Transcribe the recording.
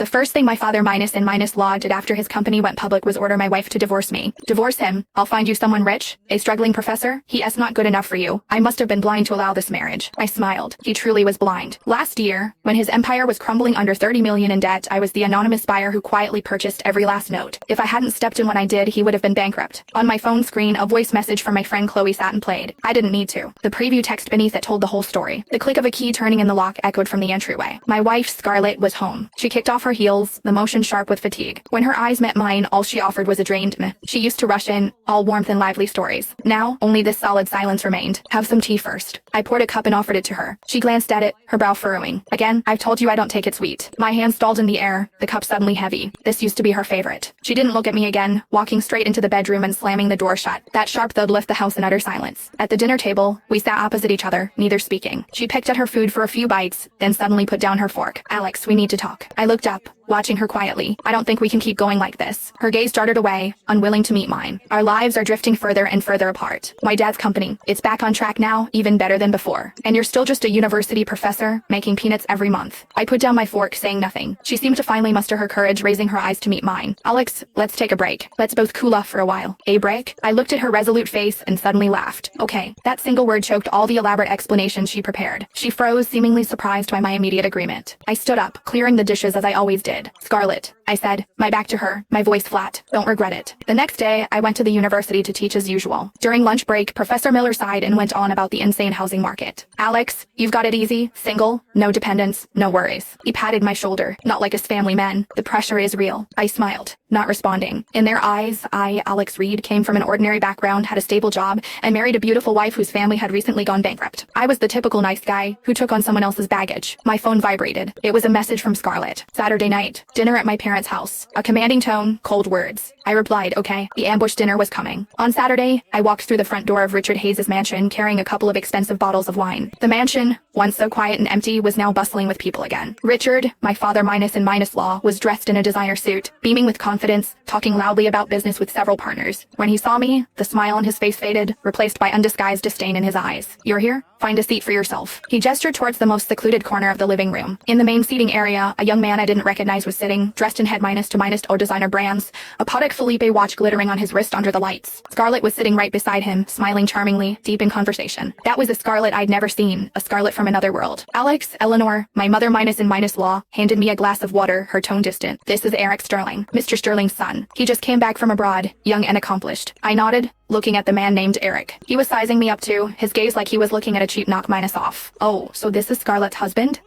The first thing my father minus and minus law did after his company went public was order my wife to divorce me. Divorce him? I'll find you someone rich? A struggling professor? He is not good enough for you. I must have been blind to allow this marriage. I smiled. He truly was blind. Last year, when his empire was crumbling under 30 million in debt, I was the anonymous buyer who quietly purchased every last note. If I hadn't stepped in when I did, he would have been bankrupt. On my phone screen, a voice message from my friend Chloe sat and played. I didn't need to. The preview text beneath it told the whole story. The click of a key turning in the lock echoed from the entryway. My wife, Scarlett, was home. She kicked off her heels, the motion sharp with fatigue. When her eyes met mine, all she offered was a drained meh. She used to rush in, all warmth and lively stories. Now, only this solid silence remained. Have some tea first. I poured a cup and offered it to her. She glanced at it, her brow furrowing. Again, I've told you I don't take it sweet. My hand stalled in the air, the cup suddenly heavy. This used to be her favorite. She didn't look at me again, walking straight into the bedroom and slamming the door shut. That sharp thud left the house in utter silence. At the dinner table, we sat opposite each other, neither speaking. She picked at her food for a few bites, then suddenly put down her fork. Alex, we need to talk. I looked up, watching her quietly. I don't think we can keep going like this. Her gaze darted away, unwilling to meet mine. Our lives are drifting further and further apart. My dad's company, it's back on track now, even better than before. And you're still just a university professor, making peanuts every month. I put down my fork, saying nothing. She seemed to finally muster her courage, raising her eyes to meet mine. Alex, let's take a break. Let's both cool off for a while. A break? I looked at her resolute face and suddenly laughed. Okay. That single word choked all the elaborate explanations she prepared. She froze, seemingly surprised by my immediate agreement. I stood up, clearing the dishes as I always did. Scarlett, I said, my back to her, my voice flat. Don't regret it. The next day, I went to the university to teach as usual. During lunch break, Professor Miller sighed and went on about the insane housing market. Alex, you've got it easy, single, no dependents, no worries. He patted my shoulder, not like his family men. The pressure is real. I smiled, not responding. In their eyes, I, Alex Reed, came from an ordinary background, had a stable job, and married a beautiful wife whose family had recently gone bankrupt. I was the typical nice guy who took on someone else's baggage. My phone vibrated. It was a message from Scarlett. Saturday night, dinner at my parents' house. A commanding tone, cold words. I replied, okay. The ambush dinner was coming. On Saturday, I walked through the front door of Richard Hayes's mansion carrying a couple of expensive bottles of wine. The mansion, once so quiet and empty, was now bustling with people again. Richard, my father minus and minus law, was dressed in a designer suit, beaming with confidence, talking loudly about business with several partners. When he saw me, the smile on his face faded, replaced by undisguised disdain in his eyes. You're here? Find a seat for yourself. He gestured towards the most secluded corner of the living room. In the main seating area, a young man I didn't recognize was sitting, dressed in head minus to minus O designer brands, a Patek Philippe watch glittering on his wrist under the lights. Scarlett was sitting right beside him, smiling charmingly, deep in conversation. That was a Scarlett I'd never seen, a Scarlett from another world. Alex, Eleanor, my mother minus and minus law, handed me a glass of water, her tone distant. This is Eric Sterling, Mr. Sterling's son. He just came back from abroad, young and accomplished. I nodded, looking at the man named Eric. He was sizing me up too, his gaze like he was looking at a cheap knock minus off. Oh, so this is Scarlett's husband?